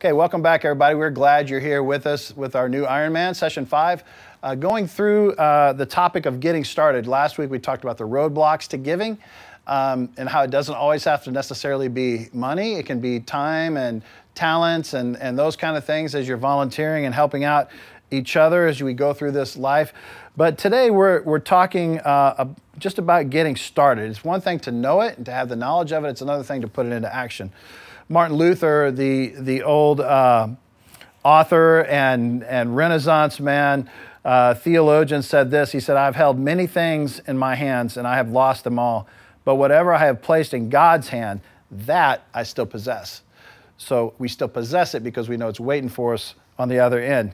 Okay, welcome back, everybody. We're glad you're here with us with our new Ironman, Session 5. Going through the topic of getting started. Last week we talked about the roadblocks to giving and how it doesn't always have to necessarily be money. It can be time and talents and those kind of things as you're volunteering and helping out each other as we go through this life. But today we're talking just about getting started. It's one thing to know it and to have the knowledge of it. It's another thing to put it into action. Martin Luther, the old author and Renaissance man, theologian, said this. He said, "I've held many things in my hands and I have lost them all. But whatever I have placed in God's hand, that I still possess." So we still possess it because we know it's waiting for us on the other end.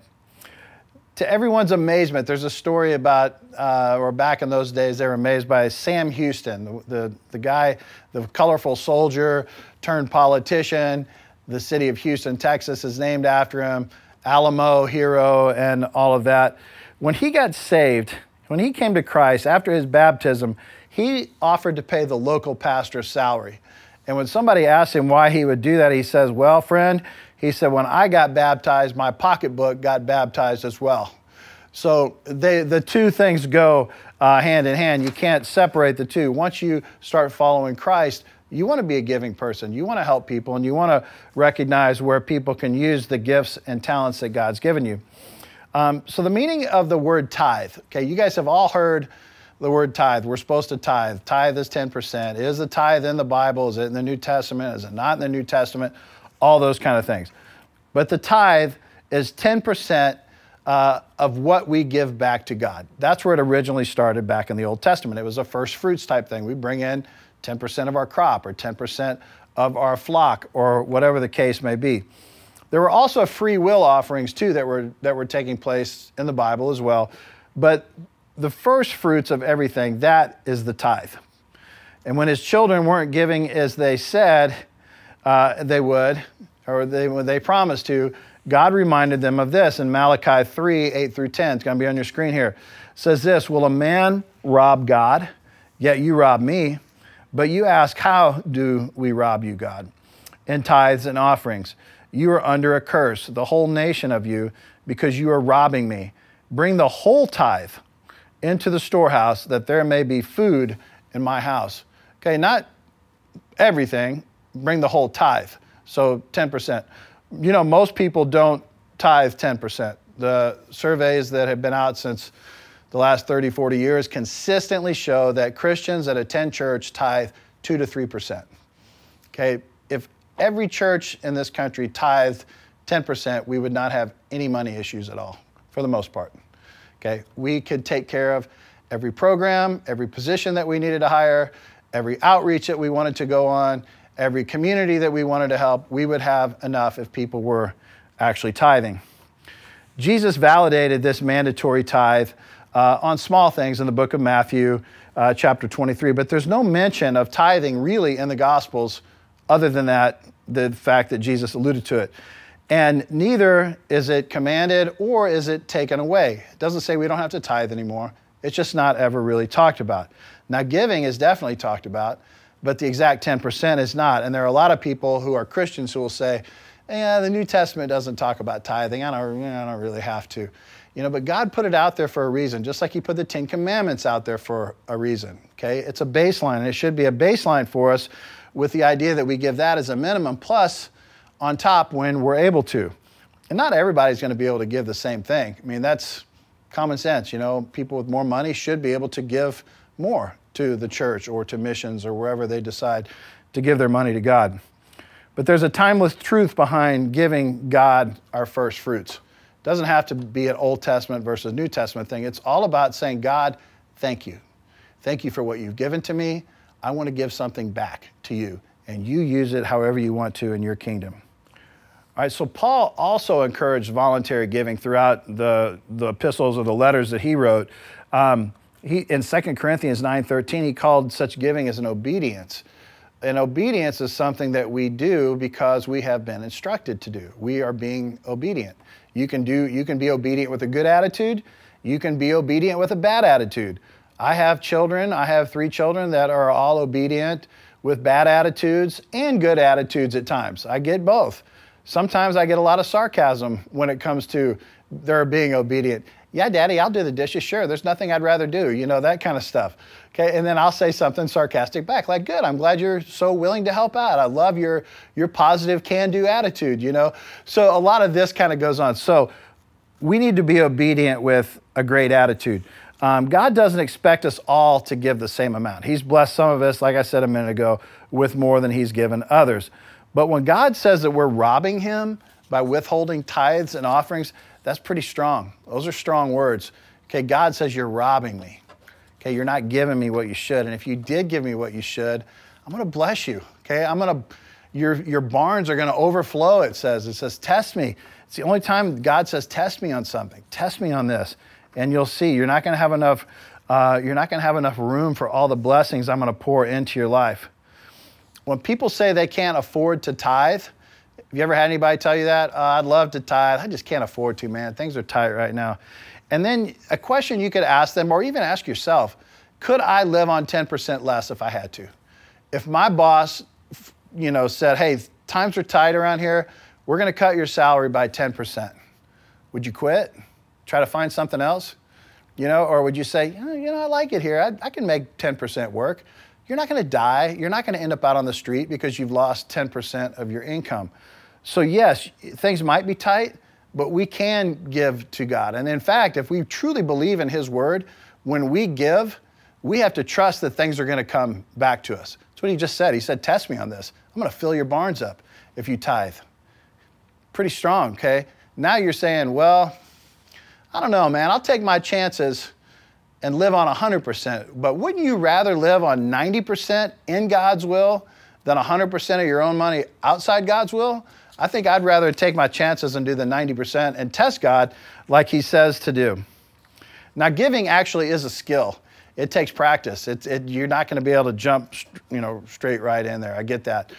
To everyone's amazement, there's a story about, or back in those days, they were amazed by Sam Houston, the guy, the colorful soldier turned politician. The city of Houston, Texas is named after him, Alamo hero and all of that. When he got saved, when he came to Christ after his baptism, he offered to pay the local pastor's salary. And when somebody asked him why he would do that, he says, "Well, friend," he said, "when I got baptized, my pocketbook got baptized as well." So the two things go hand in hand. You can't separate the two. Once you start following Christ, you want to be a giving person. You want to help people, and you want to recognize where people can use the gifts and talents that God's given you. So the meaning of the word tithe, okay, you guys have all heard the word tithe. We're supposed to tithe. Tithe is 10%. Is the tithe in the Bible? Is it in the New Testament? Is it not in the New Testament? All those kind of things. But the tithe is 10% of what we give back to God. That's where it originally started back in the Old Testament. It was a first fruits type thing. We bring in 10% of our crop or 10% of our flock or whatever the case may be. There were also free will offerings too that were taking place in the Bible as well. But the first fruits of everything, that is the tithe. And when his children weren't giving as they said they would, or when they promised to, God reminded them of this in Malachi 3, 8 through 10. It's going to be on your screen here. It says this, "Will a man rob God? Yet you rob me. But you ask, how do we rob you, God? In tithes and offerings. You are under a curse, the whole nation of you, because you are robbing me. Bring the whole tithe into the storehouse, that there may be food in my house." Okay, not everything. Bring the whole tithe. So 10%. You know, most people don't tithe 10%. The surveys that have been out since the last 30, 40 years consistently show that Christians that attend church tithe 2 to 3%. Okay, if every church in this country tithed 10%, we would not have any money issues at all, for the most part. Okay, we could take care of every program, every position that we needed to hire, every outreach that we wanted to go on, every community that we wanted to help. We would have enough if people were actually tithing. Jesus validated this mandatory tithe on small things in the book of Matthew, chapter 23, but there's no mention of tithing really in the Gospels other than that, the fact that Jesus alluded to it. And neither is it commanded or is it taken away. It doesn't say we don't have to tithe anymore. It's just not ever really talked about. Now, giving is definitely talked about, but the exact 10% is not. And there are a lot of people who are Christians who will say, "Yeah, the New Testament doesn't talk about tithing. I don't really have to." You know, but God put it out there for a reason, just like he put the 10 Commandments out there for a reason, okay? It's a baseline, and it should be a baseline for us with the idea that we give that as a minimum, plus on top when we're able to. And not everybody's going to be able to give the same thing. I mean, that's common sense. You know, people with more money should be able to give more to the church or to missions or wherever they decide to give their money to God. But there's a timeless truth behind giving God our first fruits. It doesn't have to be an Old Testament versus New Testament thing. It's all about saying, "God, thank you. Thank you for what you've given to me. I want to give something back to you, and you use it however you want to in your kingdom." All right, so Paul also encouraged voluntary giving throughout the epistles or the letters that he wrote. In 2 Corinthians 9:13, he called such giving as an obedience. And obedience is something that we do because we have been instructed to do. We are being obedient. You can be obedient with a good attitude. You can be obedient with a bad attitude. I have 3 children that are all obedient with bad attitudes and good attitudes at times. I get both. Sometimes I get a lot of sarcasm when it comes to their being obedient. Yeah, Daddy, I'll do the dishes. Sure, there's nothing I'd rather do, you know, that kind of stuff. Okay, and then I'll say something sarcastic back, like, good, I'm glad you're so willing to help out. I love your positive can-do attitude, you know. So a lot of this kind of goes on. So we need to be obedient with a great attitude. God doesn't expect us all to give the same amount. He's blessed some of us, like I said a minute ago, with more than he's given others. But when God says that we're robbing him by withholding tithes and offerings, that's pretty strong. Those are strong words. Okay, God says you're robbing me. Okay, you're not giving me what you should. And if you did give me what you should, I'm going to bless you. Okay, your barns are going to overflow, it says. It says, test me. It's the only time God says, test me on something. Test me on this. And you'll see, you're not going to have enough room for all the blessings I'm going to pour into your life. When people say they can't afford to tithe, have you ever had anybody tell you that? I'd love to tithe. I just can't afford to, man. Things are tight right now. And then a question you could ask them, or even ask yourself, could I live on 10% less if I had to? If my boss, you know, said, hey, times are tight around here, we're going to cut your salary by 10%. Would you quit? Try to find something else? You know, or would you say, you know, I like it here. I can make 10% work. You're not going to die. You're not going to end up out on the street because you've lost 10% of your income. So yes, things might be tight, but we can give to God. And in fact, if we truly believe in his word, when we give, we have to trust that things are going to come back to us. That's what he just said. He said, test me on this. I'm going to fill your barns up if you tithe. Pretty strong, okay? Now you're saying, well, I don't know, man. I'll take my chances and live on 100%. But wouldn't you rather live on 90% in God's will than 100% of your own money outside God's will? I think I'd rather take my chances and do the 90% and test God like he says to do. Now, giving actually is a skill. It takes practice. You're not going to be able to jump, you know, straight right in there. I get that.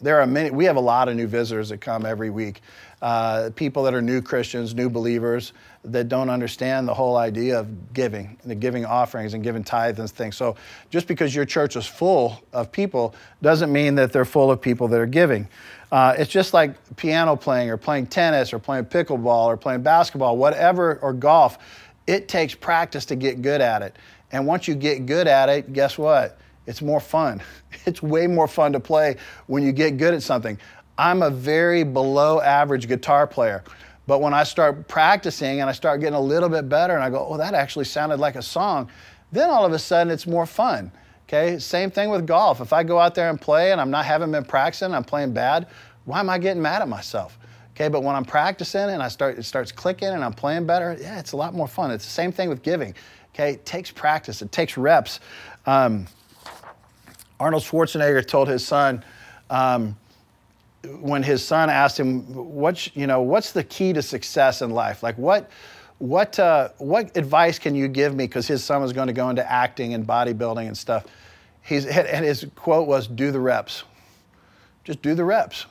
We have a lot of new visitors that come every week. People that are new Christians, new believers that don't understand the whole idea of giving, the giving offerings and giving tithes and things. So just because your church is full of people doesn't mean that they're full of people that are giving. It's just like piano playing or playing tennis or playing pickleball or playing basketball, whatever, or golf. It takes practice to get good at it. And once you get good at it, guess what? It's more fun. It's way more fun to play when you get good at something. I'm a very below average guitar player, but when I start practicing and I start getting a little bit better and I go, oh, that actually sounded like a song, then all of a sudden it's more fun. Okay, same thing with golf. If I go out there and play and haven't been practicing, I'm playing bad, why am I getting mad at myself? Okay, but when I'm practicing and it starts clicking and I'm playing better, yeah, it's a lot more fun. It's the same thing with giving. Okay, it takes practice, it takes reps. Arnold Schwarzenegger told his son, when his son asked him, what's the key to success in life? Like what advice can you give me? Because his son was going to go into acting and bodybuilding and stuff. And his quote was, do the reps. Just do the reps.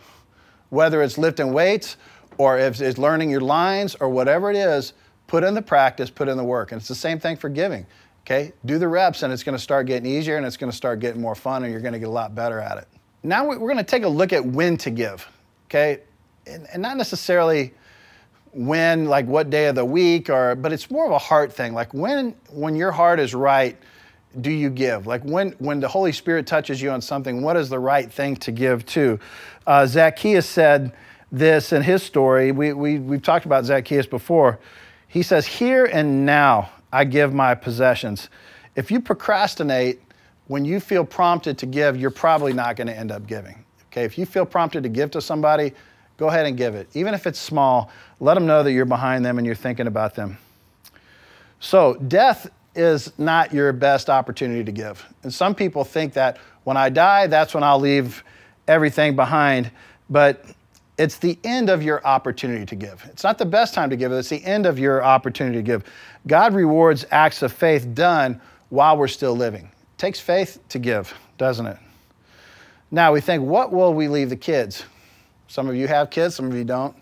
Whether it's lifting weights or if it's learning your lines or whatever it is, put in the practice, put in the work. And it's the same thing for giving. Okay, do the reps and it's going to start getting easier and it's going to start getting more fun and you're going to get a lot better at it. Now we're going to take a look at when to give, okay? And not necessarily when, like what day of the week, but it's more of a heart thing. Like when your heart is right, do you give? Like when the Holy Spirit touches you on something, what is the right thing to give to? Zacchaeus said this in his story. We've talked about Zacchaeus before. He says, here and now I give my possessions. If you procrastinate, when you feel prompted to give, you're probably not going to end up giving. Okay, if you feel prompted to give to somebody, go ahead and give it. Even if it's small, let them know that you're behind them and you're thinking about them. So death is not your best opportunity to give. And some people think that when I die, that's when I'll leave everything behind. But it's the end of your opportunity to give. It's not the best time to give, it's the end of your opportunity to give. God rewards acts of faith done while we're still living. It takes faith to give, doesn't it? Now we think, what will we leave the kids? Some of you have kids, some of you don't.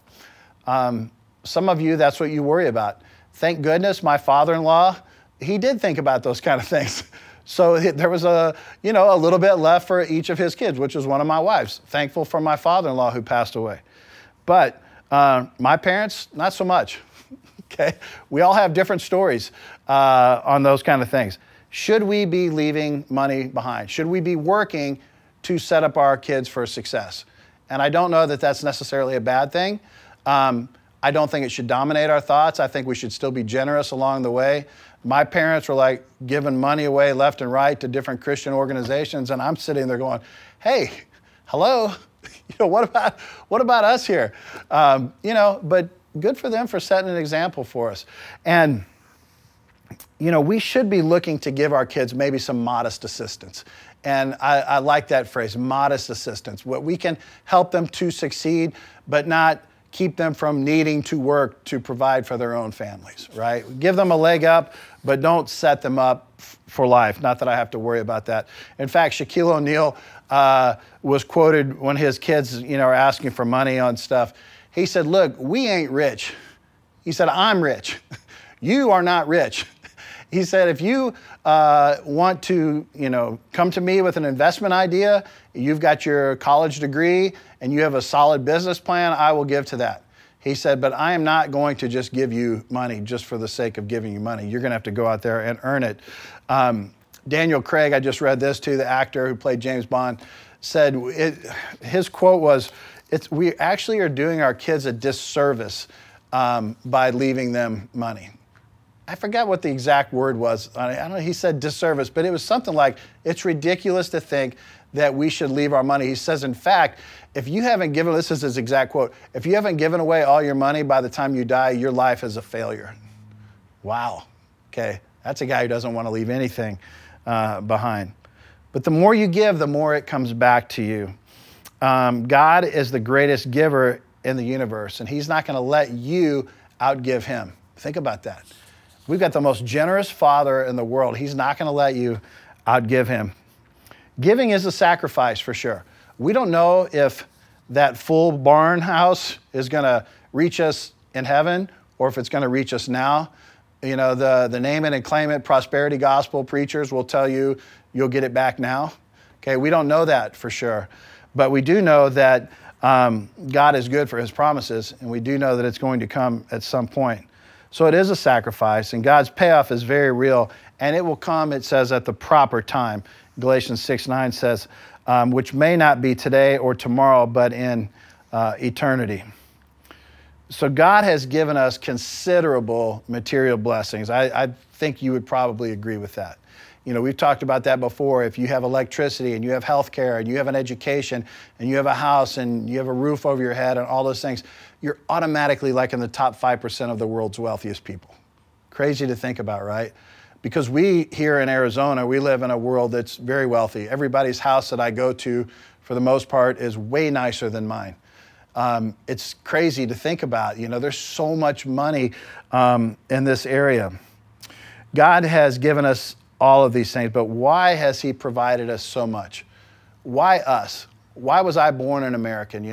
Some of you, that's what you worry about. Thank goodness my father-in-law, he did think about those kind of things. So there was a little bit left for each of his kids, which was one of my wives. Thankful for my father-in-law who passed away. But my parents, not so much. Okay, we all have different stories on those kind of things. Should we be leaving money behind? Should we be working to set up our kids for success? And I don't know that that's necessarily a bad thing. I don't think it should dominate our thoughts. I think we should still be generous along the way. My parents were like giving money away left and right to different Christian organizations, and I'm sitting there going, hey, hello, what about us here? But good for them for setting an example for us. And we should be looking to give our kids maybe some modest assistance. And I like that phrase, modest assistance. What we can help them to succeed, but not keep them from needing to work to provide for their own families, right? Give them a leg up, but don't set them up for life. Not that I have to worry about that. In fact, Shaquille O'Neal was quoted when his kids, are asking for money on stuff. He said, look, we ain't rich. He said, I'm rich. You are not rich. He said, if you want to, come to me with an investment idea, you've got your college degree, and you have a solid business plan, I will give to that. He said, but I am not going to just give you money just for the sake of giving you money. You're going to have to go out there and earn it. Daniel Craig, I just read this too, the actor who played James Bond, said, his quote was, we actually are doing our kids a disservice by leaving them money. I forgot what the exact word was. I don't know, he said disservice, but it was something like, it's ridiculous to think that we should leave our money. He says, in fact, if you haven't given, this is his exact quote, if you haven't given away all your money by the time you die, your life is a failure. Wow. Okay. That's a guy who doesn't want to leave anything behind. But the more you give, the more it comes back to you. God is the greatest giver in the universe, and he's not going to let you outgive him. Think about that. We've got the most generous Father in the world. He's not going to let you outgive him. Giving is a sacrifice for sure. We don't know if that full barn house is going to reach us in heaven or if it's going to reach us now. The name it and claim it prosperity gospel preachers will tell you you'll get it back now. Okay, we don't know that for sure. But we do know that God is good for his promises, and we do know that it's going to come at some point. So it is a sacrifice, and God's payoff is very real, and it will come, it says, at the proper time. Galatians 6:9 says, which may not be today or tomorrow, but in eternity. So God has given us considerable material blessings. I think you would probably agree with that. We've talked about that before. If you have electricity and you have health care and you have an education and you have a house and you have a roof over your head and all those things, you're automatically like in the top 5% of the world's wealthiest people. Crazy to think about, right? Because we here in Arizona, we live in a world that's very wealthy. Everybody's house that I go to, for the most part, is way nicer than mine. It's crazy to think about. There's so much money in this area. God has given us all of these things, but why has he provided us so much? Why us? Why was I born an American?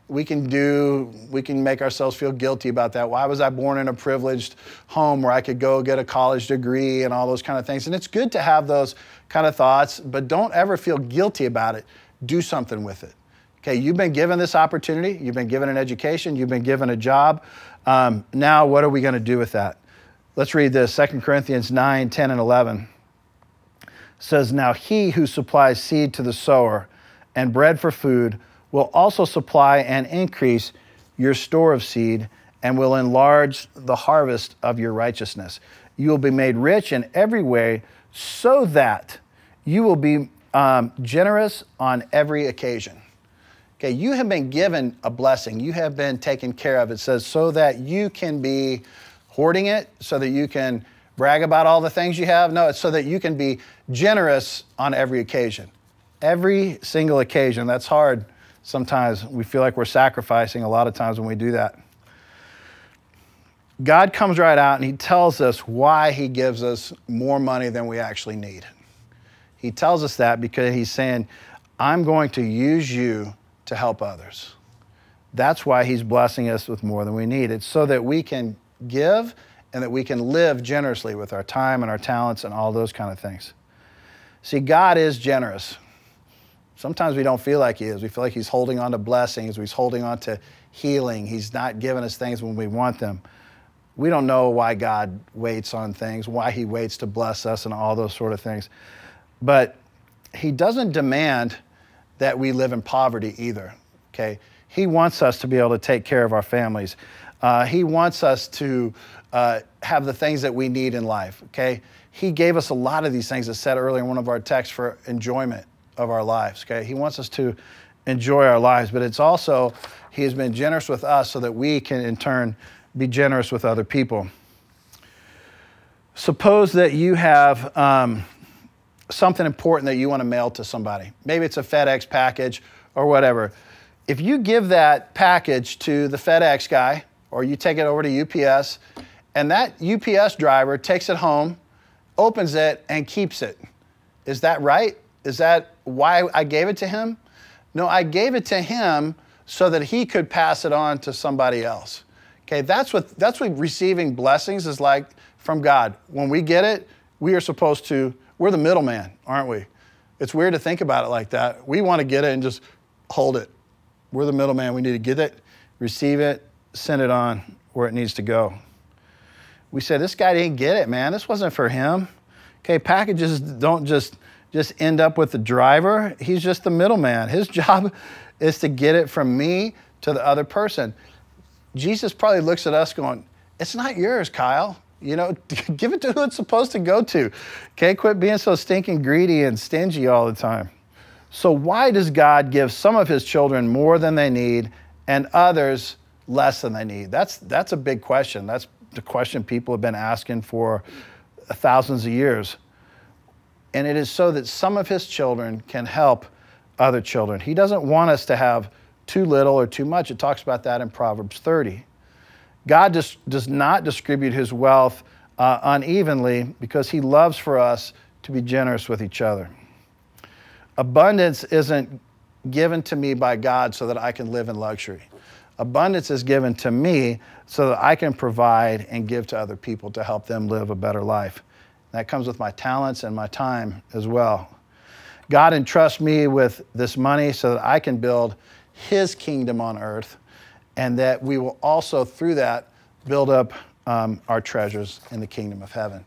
We can make ourselves feel guilty about that. Why was I born in a privileged home where I could go get a college degree and all those kind of things? And it's good to have those kind of thoughts, but don't ever feel guilty about it. Do something with it. Okay, you've been given this opportunity. You've been given an education. You've been given a job. Now, what are we going to do with that? Let's read this, 2 Corinthians 9, 10, and 11. It says, now he who supplies seed to the sower and bread for food will also supply and increase your store of seed and will enlarge the harvest of your righteousness. You will be made rich in every way so that you will be generous on every occasion. Okay, you have been given a blessing. You have been taken care of. It says so that you can be hoarding it, so that you can brag about all the things you have. No, it's so that you can be generous on every occasion. Every single occasion. That's hard. Sometimes we feel like we're sacrificing a lot of times when we do that. God comes right out and he tells us why he gives us more money than we actually need. He tells us that because he's saying, I'm going to use you to help others. That's why he's blessing us with more than we need. It's so that we can give and that we can live generously with our time and our talents and all those kind of things. See, God is generous. Sometimes we don't feel like he is. We feel like he's holding on to blessings. He's holding on to healing. He's not giving us things when we want them. We don't know why God waits on things, why he waits to bless us and all those sort of things. But he doesn't demand that we live in poverty either, okay? He wants us to be able to take care of our families. He wants us to have the things that we need in life, okay? He gave us a lot of these things, as said earlier in one of our texts, for enjoyment of our lives, okay? He wants us to enjoy our lives, but it's also, he has been generous with us so that we can in turn be generous with other people. Suppose that you have something important that you want to mail to somebody. Maybe it's a FedEx package or whatever. If you give that package to the FedEx guy, or you take it over to UPS, and that UPS driver takes it home, opens it, and keeps it, is that right? Is that why I gave it to him? No, I gave it to him so that he could pass it on to somebody else. Okay, that's what receiving blessings is like from God. When we get it, we are supposed to, we're the middleman, aren't we? It's weird to think about it like that. We want to get it and just hold it. We're the middleman. We need to get it, receive it, send it on where it needs to go. We say, this guy didn't get it, man. This wasn't for him. Okay, packages don't just end up with the driver. He's just the middleman. His job is to get it from me to the other person. Jesus probably looks at us going, it's not yours, Kyle. You know, give it to who it's supposed to go to. Okay, quit being so stinking greedy and stingy all the time. So why does God give some of his children more than they need and others less than they need? That's a big question. That's the question people have been asking for thousands of years. And it is so that some of his children can help other children. He doesn't want us to have too little or too much. It talks about that in Proverbs 30. God does not distribute his wealth unevenly because he loves for us to be generous with each other. Abundance isn't given to me by God so that I can live in luxury. Abundance is given to me so that I can provide and give to other people to help them live a better life. That comes with my talents and my time as well. God entrusts me with this money so that I can build his kingdom on earth, and that we will also, through that, build up our treasures in the kingdom of heaven.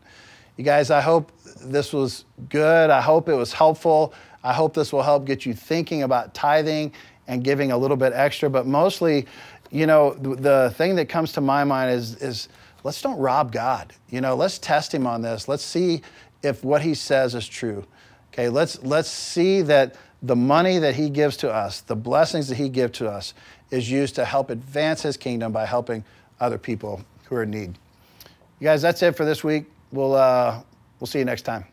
You guys, I hope this was good. I hope it was helpful. I hope this will help get you thinking about tithing and giving a little bit extra. But mostly, you know, the thing that comes to my mind is let's don't rob God. You know, let's test him on this. Let's see if what he says is true. Okay, let's see that the money that he gives to us, the blessings that he gives to us, is used to help advance his kingdom by helping other people who are in need. You guys, that's it for this week. We'll see you next time.